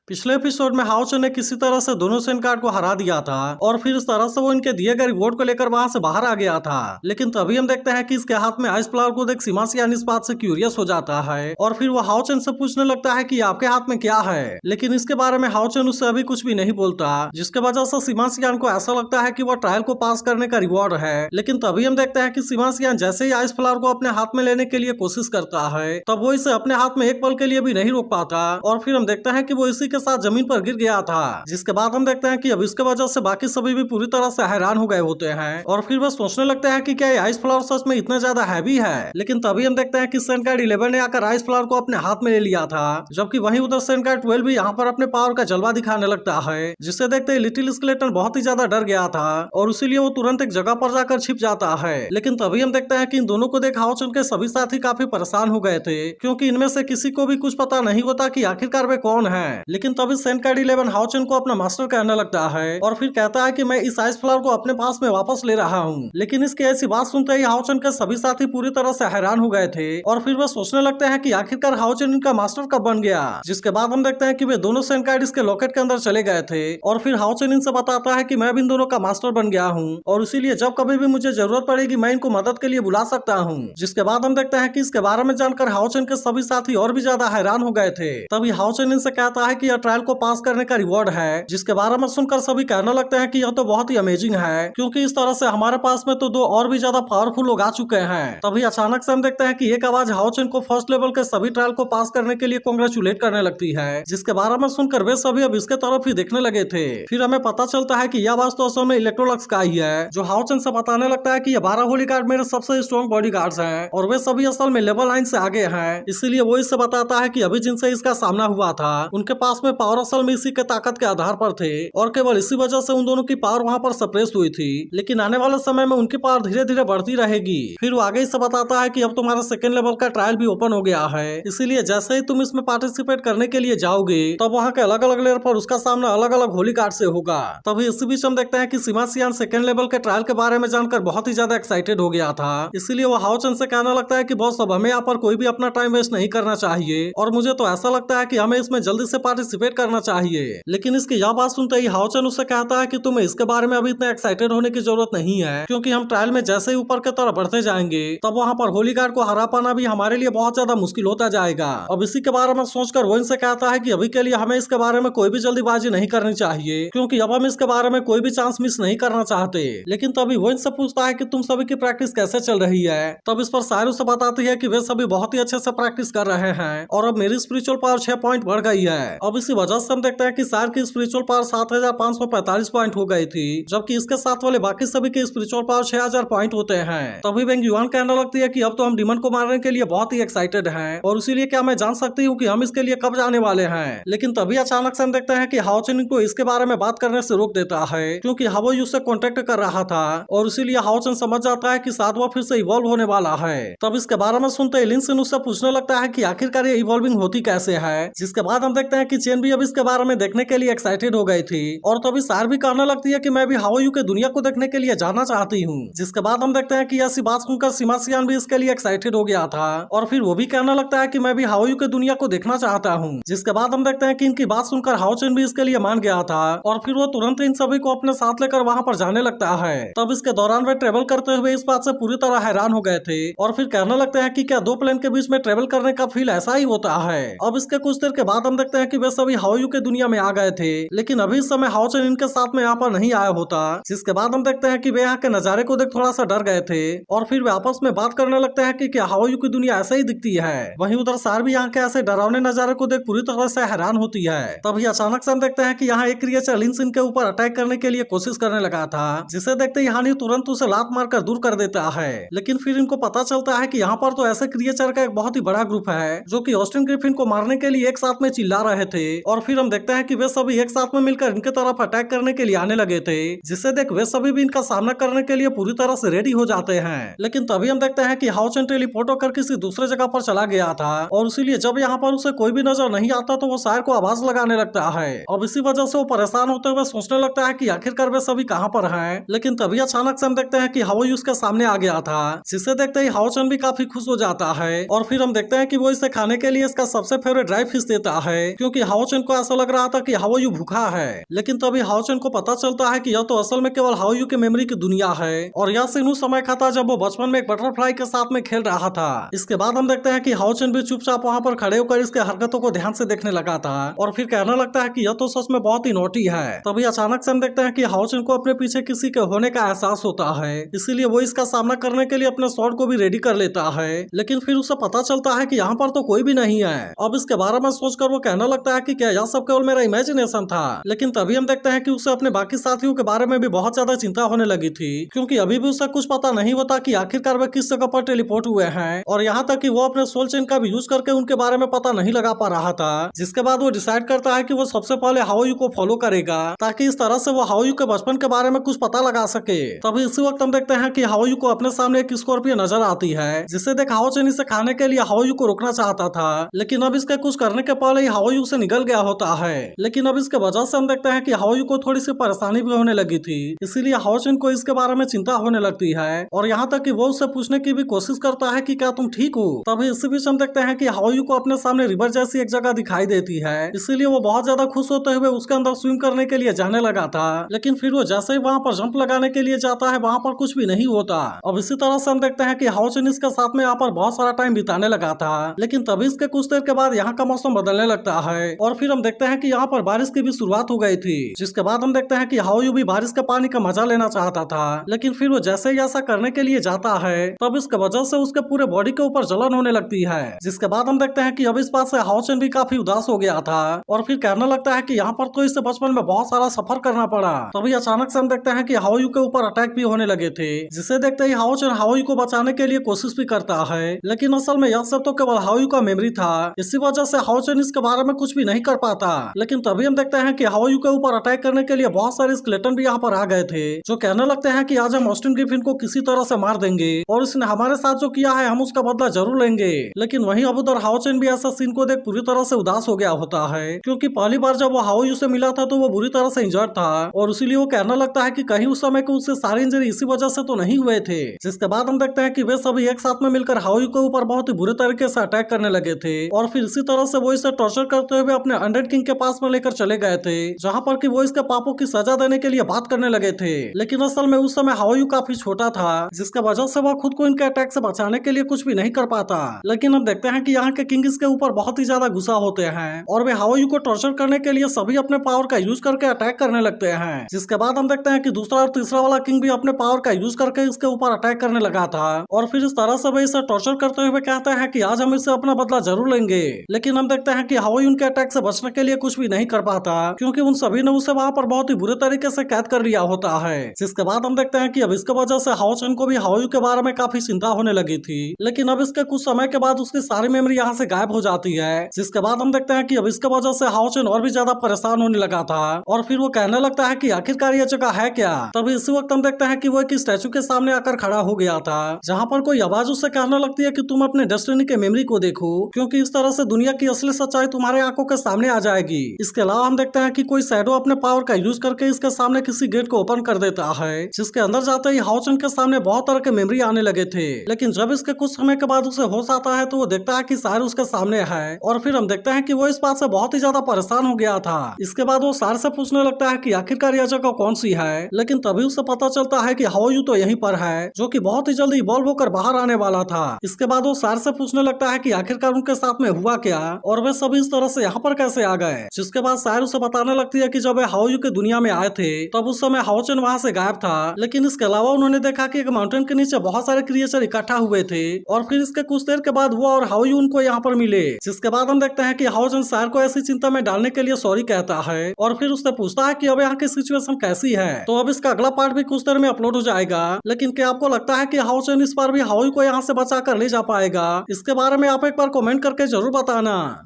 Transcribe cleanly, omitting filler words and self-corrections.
पिछले एपिसोड में हाओचन ने किसी तरह से दोनों सेन कार्ड को हरा दिया था और फिर इस तरह से वो इनके दिए गए रिवॉर्ड को लेकर वहां से बाहर आ गया था। लेकिन तभी हम देखते हैं कि इसके हाथ में आइस फ्लावर को देख सिमासियान इस बात से क्यूरियस हो जाता है और फिर वो हाओचन से पूछने लगता है कि आपके हाथ में क्या है। लेकिन इसके बारे में हाओचन उससे अभी कुछ भी नहीं बोलता, जिसके वजह से सिमासियान को ऐसा लगता है कि वो ट्रायल को पास करने का रिवॉर्ड है। लेकिन तभी हम देखते हैं कि सिमासियान जैसे ही आइस फ्लावर को अपने हाथ में लेने के लिए कोशिश करता है तब वो इसे अपने हाथ में एक पल के लिए भी नहीं रोक पाता और फिर हम देखते हैं कि वो इसी के साथ जमीन पर गिर गया था। जिसके बाद हम देखते हैं कि अब इसके वजह से बाकी सभी भी पूरी तरह से हैरान हो गए होते हैं और फिर वो सोचने लगते हैं कि क्या ये आइस फ्लावर सच में इतना ज्यादा हैवी है। लेकिन तभी हम देखते हैं कि सेन कार्ड 11 ने आकर आइस फ्लावर को अपने हाथ में ले लिया था, जबकि वहीं उधर सेन कार्ड 12 भी यहाँ पर अपने पावर का जलवा दिखाने लगता है, जिसे देखते ही लिटिल स्केलेटन बहुत ही ज्यादा डर गया था और इसीलिए वो तुरंत एक जगह पर जाकर छिप जाता है। लेकिन तभी हम देखते हैं कि इन दोनों को देख हाओचन के सभी साथी काफी परेशान हो गए थे, क्योंकि इनमें से किसी को भी कुछ पता नहीं होता कि आखिरकार वे कौन है। लेकिन तभी सेन कार्ड 11 हाओचन को अपना मास्टर कहने लगता है और फिर कहता है कि मैं इस आइस फ्लावर को अपने पास में वापस ले रहा हूँ। लेकिन इसकी ऐसी बात सुनते ही हाओचन के सभी साथी पूरी तरह से हैरान हो गए थे और फिर वे सोचने लगते हैं कि आखिरकार हाओचन इनका मास्टर कब बन गया। जिसके बाद हम देखते हैं कि वे दोनों सेन कार्ड इसके लॉकेट के अंदर चले गए थे और फिर हाओचन इनसे बताता है कि मैं भी इन दोनों का मास्टर बन गया हूँ और इसीलिए जब कभी भी मुझे जरूरत पड़ेगी मैं इनको मदद के लिए बुला सकता हूँ। जिसके बाद हम देखते हैं कि इसके बारे में जानकर हाओचन के सभी साथी और भी ज्यादा हैरान हो गए थे। तभी हाओचन इनसे कहता है कि यह ट्रायल को पास करने का रिवॉर्ड है, जिसके बारे में सुनकर सभी कहने लगते हैं कि यह तो बहुत ही अमेजिंग है, क्योंकि इस तरह से हमारे पास में तो दो और भी ज्यादा पावरफुल लोग आ चुके हैं। तभी अचानक से हम देखते हैं कि एक आवाज हाओचन को फर्स्ट लेवल के सभी ट्रायल को पास करने के लिए कांग्रेचुलेट करने लगती है, जिसके बारे में सुनकर वे सभी अब इसके तरफ ही देखने लगे थे। फिर हमें पता चलता है कि यह आवाज तो असल में इलेक्ट्रोलक्स का ही है, जो हाओचन से बताने लगता है कि ये 12 होली गार्ड मेरे सबसे स्ट्रॉन्ग बॉडी गार्ड्स हैं और वे सभी असल में लेवल 9 से आगे हैं। इसीलिए वो इससे बताता है कि अभी जिनसे इसका सामना हुआ था उनके पास में पावर असल में इसी के ताकत के आधार पर थे और केवल इसी वजह से उन दोनों की पावर वहां पर सप्रेस हुई थी। लेकिन आने वाले समय में उनकी पावर धीरे धीरे बढ़ती रहेगी। फिर वो आगे इससे बताता है कि अब तुम्हारा सेकंड लेवल का ट्रायल भी ओपन हो गया है, इसीलिए जैसे ही तुम इसमें पार्टिसिपेट करने के लिए जाओगे तब वहाँ के अलग अलग लेवल पर उसका सामना अलग अलग होली कार्ड से होगा। तभी इसी बीच हम देखते हैं कि सिमासियान सेकंड लेवल के ट्रायल के बारे में जानकर बहुत ही ज्यादा एक्साइटेड हो गया था, इसलिए वो हाओचन से कहने लगता है कि बॉस अब हमें यहाँ पर कोई भी अपना टाइम वेस्ट नहीं करना चाहिए और मुझे तो ऐसा लगता है कि हमें इसमें जल्दी से पार्टिसिपेट करना चाहिए। लेकिन इसकी यह बात सुनते ही हाओचन उससे कहता है कि तुम्हें इसके बारे में अभी इतना एक्साइटेड होने की जरूरत नहीं है, क्योंकि हम ट्रायल में जैसे ही ऊपर की तरफ बढ़ते जाएंगे तब वहाँ पर होली गार्ड को हरा पाना भी हमारे लिए बहुत ज्यादा मुश्किल होता जाएगा। अब इसी के बारे में सोचकर वो इनसे कहता है कि अभी के लिए हमें इसके बारे में कोई भी जल्दीबाजी नहीं करनी चाहिए, क्योंकि अब हम इसके बारे में कोई भी चांस मिस नहीं करना चाहते। लेकिन तभी वो इनसे पूछता है कि तुम सभी की प्रैक्टिस कैसे चल रही है। तब इस पर सारू से बताती है कि वे सभी बहुत ही अच्छे से प्रैक्टिस कर रहे हैं और अब मेरी स्पिरिचुअल पावर 6 पॉइंट बढ़ गई है। अब इसी वजह से हम देखते हैं कि सार की स्पिरिचुअल पावर 7545 पॉइंट हो गई थी, जबकि इसके साथ वाले बाकी सभी की स्पिरिचुअल पावर 6000 पॉइंट होते हैं। तभी वेंग युआन कहने लगती है कि अब तो हम डिमन को मारने के लिए बहुत ही एक्साइटेड हैं और इसीलिए क्या मैं जान सकती हूँ कि हम इसके लिए कब जाने वाले हैं। लेकिन तभी अचानक से हम देखते हैं कि हाओचन को इसके बारे में बात करने से रोक देता है, क्योंकि हाओयू उससे कॉन्टेक्ट कर रहा था और इसीलिए हाओचन समझ जाता है कि शायद वो फिर से इवॉल्व होने वाला है। तब इसके बारे में सुनते लिन सिन उससे पूछने लगता है कि आखिरकार ये इवॉल्विंग होती कैसे है। जिसके बाद हम देखते हैं कि चेन भी अब इसके बारे में देखने के लिए एक्साइटेड हो गई थी और तभी सार भी कहने लगती है कि मैं भी हाओयू के दुनिया को देखने के लिए जाना चाहती हूँ। जिसके बाद हम देखते हैं कि ऐसी बात सुनकर सिमासियान भी इसके लिए एक्साइटेड हो गया था और फिर वो भी कहने लगता है कि मैं भी हाओयू के दुनिया को देखना चाहता हूँ। जिसके बाद हम देखते हैं कि इनकी बात सुनकर हाओचन भी इसके लिए मान गया था और फिर वो तुरंत इन सभी को अपने साथ लेकर वहाँ पर जाने लगता है। तब इसके दौरान वे ट्रेवल करते हुए इस बात से पूरी तरह हैरान हो गए थे और फिर कहने लगते हैं कि क्या दो प्लेन के बीच में ट्रेवल करने का फील ऐसा ही होता है। अब इसके कुछ देर के बाद हम देखते हैं कि वे सभी हाओयू के दुनिया में आ गए थे, लेकिन अभी इस समय हाओचन इनके साथ में यहाँ पर नहीं आया होता। जिसके बाद हम देखते हैं कि वे यहाँ के नजारे को देख थोड़ा सा डर गए थे और फिर वे आपस में बात करने लगते हैं कि क्या हाओयू की दुनिया ऐसे ही दिखती है। वहीं उधर सार भी यहाँ के ऐसे डरावने नजारे को देख पूरी तरह से हैरान होती है। तभी अचानक से हम देखते हैं कि यहाँ एक क्रिएचर लिन सिन के ऊपर अटैक करने के लिए कोशिश करने लगा था, जिसे देखते ही हानि तुरंत उसे लात मारकर दूर कर देता है। लेकिन फिर इनको पता चलता है कि यहाँ पर तो ऐसे क्रिएचर का एक बहुत ही बड़ा ग्रुप है जो कि ऑस्टिन ग्रिफिन को मारने के लिए एक साथ में चिल्ला रहे थे और फिर हम देखते हैं कि वे सभी एक साथ में मिलकर इनके तरफ अटैक करने के लिए आने लगे थे, जिससे देख वे सभी भी इनका सामना करने के लिए पूरी तरह से रेडी हो जाते हैं। लेकिन तभी हम देखते हैं कि हाओचन टेलीपोर्ट होकर किसी दूसरे जगह पर चला गया था और इसीलिए जब यहाँ पर उसे कोई भी नजर नहीं आता तो वो सार को आवाज लगाने लगता है। अब इसी वजह से वो परेशान होते हुए सोचने लगता है कि आखिरकार वे सभी कहाँ पर हैं। लेकिन तभी अचानक से हम देखते हैं कि हाओयू उसके सामने आ गया था, जिसे देखते ही हाओचन भी काफी खुश हो जाता है और फिर हम देखते हैं कि वो इसे खाने के लिए इसका सबसे फेवरेट ड्राई फिश देता है, क्योंकि हाओचन को ऐसा लग रहा था कि हाओयू भूखा है, लेकिन तभी हाओचन को पता चलता है कि यह तो असल में केवल हाओयू की मेमोरी की दुनिया है और यह सीन उस समय का था जब वो बचपन में एक बटरफ्लाई के साथ में खेल रहा था। इसके बाद हम देखते हैं कि हाओचन भी चुपचाप वहाँ पर खड़े होकर इसके हरकतों को ध्यान से देखने लगा था और फिर कहने लगता है कि यह तो सच में बहुत ही नोटी है। तभी अचानक से हम देखते हैं कि हाओचन को अपने पीछे किसी के होने का एहसास होता है, इसीलिए वो इसका सामना करने के लिए अपने स्वॉर्ड को भी रेडी कर लेता है। लेकिन फिर उसे पता चलता है कि यहाँ पर तो कोई भी नहीं है। अब इसके बारे में सोचकर वो कहने लगता है कि क्या यह सब केवल मेरा इमेजिनेशन था। लेकिन तभी हम देखते हैं कि उसे अपने बाकी साथियों के बारे में भी बहुत ज्यादा चिंता होने लगी थी, क्योंकि अभी भी उसे कुछ पता नहीं होता कि आखिरकार वे किस जगह पर टेलीपोर्ट हुए हैं और यहाँ तक कि वो अपने सोल चेन का भी यूज करके उनके बारे में पता नहीं लगा पा रहा था। जिसके बाद वो डिसाइड करता है कि वो सबसे पहले हाओयू को फॉलो करेगा ताकि इस तरह से वो हाओयू के बचपन के बारे में कुछ पता लगा सके। तभी इसी वक्त हम देखते हैं कि हाओयू को अपने सामने एक स्कॉर्पियो नजर आती है, जिसे देख हाओचन इसे खाने के लिए हाओयू को रोकना चाहता था, लेकिन अब इसके कुछ करने के पहले ही हाओयू से निकल गया होता है। लेकिन अब इसके वजह से हम देखते हैं कि हाओयू को थोड़ी सी परेशानी भी होने लगी थी, इसीलिए हाओचन को इसके बारे में चिंता होने लगती है और यहाँ तक कि वो उससे पूछने की भी कोशिश करता है कि क्या तुम ठीक हो। तभी इसी बीच हम देखते हैं कि हाओयू को अपने सामने रिवर जैसी एक जगह दिखाई देती है, इसीलिए वो बहुत ज्यादा खुश होते हुए उसके अंदर स्विम करने के लिए जाने लगा था। लेकिन फिर वो जैसे ही वहाँ पर जंप लगाने के लिए जाता है वहाँ पर कुछ भी नहीं होता। अब इसी तरह से हम देखते हैं कि हाओचन इसके साथ में यहाँ पर बहुत सारा टाइम बिताने लगा था, लेकिन तभी इसके कुछ देर के बाद यहाँ का मौसम बदलने लगता है और फिर हम देखते हैं कि यहाँ पर बारिश की भी शुरुआत हो गई थी। जिसके बाद हम देखते हैं कि हाओयू भी बारिश के पानी का मजा लेना चाहता था, लेकिन फिर वो जैसे ही ऐसा करने के लिए जाता है तब इसके वजह से उसके पूरे बॉडी के ऊपर जलन होने लगती है। जिसके बाद हम देखते हैं कि अब इस बात से हाओचन भी काफी उदास हो गया था और फिर कहने लगता है कि यहाँ पर तो इसे बचपन में बहुत सारा सफर करना पड़ा। तभी अचानक से हम देखते हैं कि हाओयू के ऊपर अटैक भी होने लगे थे, जिसे देखते ही हाओचन हाओयू को बचाने के लिए कोशिश भी करता है, लेकिन असल में यह सब तो केवल हाओयू का मेमोरी था। इसी वजह से हाओचन इसके बारे में कुछ भी नहीं कर पाता। लेकिन तभी हम देखते हैं कि हाओयू के ऊपर अटैक करने के लिए बहुत सारे स्केलेटन भी यहाँ पर आ गए थे, जो कहने लगते हैं कि आज हम ऑस्टिन ग्रिफिन को किसी तरह से मार देंगे और इसने हमारे साथ जो किया है हम उसका बदला जरूर लेंगे। लेकिन वहीं अब उधर हाओचन भी ऐसा सीन को देख पूरी तरह से उदास हो गया होता है, क्योंकि पहली बार जब वो हाओयू से मिला था तो वो बुरी तरह से इंजर्ड था और इसीलिए वो कहने लगता है कि कहीं उस समय को उससे सारी इंजरी इसी वजह से तो नहीं हुए थे। जिसके बाद हम देखते हैं कि वे सभी एक साथ में मिलकर हाओयू के ऊपर बहुत ही बुरे तरीके से अटैक करने लगे थे और फिर इसी तरह से वो इसे टॉर्चर करते हुए अपने अनडेड किंग के पास में लेकर चले गए थे, जहाँ पर कि वो इसके पापों की सजा देने के लिए बात करने लगे थे। लेकिन असल में उस समय हाओयू काफी छोटा था, जिसके वजह से वह खुद को इनके अटैक से बचाने के लिए कुछ भी नहीं कर पाता। लेकिन हम देखते हैं कि यहाँ के किंग इसके ऊपर बहुत ही ज्यादा गुस्सा होते हैं और वे हाओयू को टॉर्चर करने के लिए सभी अपने पावर का यूज करके अटैक करने लगते हैं। जिसके बाद हम देखते हैं कि दूसरा और तीसरा वाला किंग भी अपने पावर का यूज करके इसके ऊपर अटैक करने लगा था और फिर इस तरह से वे इसे टॉर्चर करते हुए कहते हैं कि आज हम इससे अपना बदला जरूर लेंगे। लेकिन हम देखते हैं कि हाओयू उनके अटैक से बचने के लिए कुछ भी नहीं कर पाता, क्योंकि उन सभी ने उसे वहाँ पर बहुत ही बुरे तरीके से कैद कर लिया होता है। जिसके बाद हम देखते हैं कि अब इसके वजह से हाओचन को भी हाओयू के बारे में काफी चिंता होने लगी थी, लेकिन अब इसके कुछ समय के बाद उसकी सारी मेमोरी यहाँ से गायब हो जाती है। जिसके बाद हम देखते हैं कि अब इसके वजह से हाओचन और भी ज्यादा परेशान होने लगा था और फिर वो कहने लगता है कि आखिरकार ये जगह है क्या। तभी इसी वक्त हम देखते हैं कि वो एक स्टैचू के सामने आकर खड़ा हो गया था, जहाँ पर कोई आवाज उससे कहने लगती है कि तुम अपने डेस्टिनी के मेमोरी को देखो, क्योंकि इस तरह से दुनिया की असली सच्चाई तुम्हारे आंखों के सामने आ जाएगी। इसके अलावा हम देखते हैं कि कोई शैडो अपने पावर का यूज करके इसके सामने किसी गेट को ओपन कर देता है, जिसके अंदर जाते ही हाओचन के सामने बहुत तरह के मेमोरी आने लगे थे। लेकिन जब इसके कुछ समय के बाद उसे होश आता है तो वो देखता है कि सार उसके सामने है और फिर हम देखते हैं कि वो इस बात से बहुत ही ज्यादा परेशान हो गया था। इसके बाद वो सार से पूछने लगता है कि आखिरकार यह जगह कौन सी है, लेकिन तभी उसे पता चलता है कि हाओयू तो यहीं पर है, जो कि बहुत ही जल्दी इवॉल्व होकर बाहर आने वाला था। इसके बाद वो सार से पूछने लगता है कि आखिरकार उनके साथ में हुआ क्या और वे सभी इस तरह से यहाँ पर कैसे आ गए। जिसके बाद सार उसे बताने लगती है कि जब वे हाओयू के दुनिया में आए थे तब उस समय हाओचन वहाँ से गायब था, लेकिन इसके अलावा उन्होंने देखा कि एक माउंटेन के नीचे बहुत सारे क्रिएचर इकट्ठा हुए थे और फिर इसके कुछ देर के बाद वो और हाओयू उनको यहाँ पर मिले। जिसके बाद हम देखते हैं कि हाओचन सार को ऐसी चिंता में डालने के लिए सॉरी कहता है और फिर उससे पूछता है कि अब यहाँ की सिचुएशन कैसी है। तो अब इसका अगला पार्ट भी कुछ देर में अपलोड हो जाएगा, लेकिन क्या आपको लगता है कि हाओचन इस बार भी हाओयू को यहाँ से बचा कर ले जा पाएगा? इसके बारे में आप एक बार कमेंट करके जरूर बताना।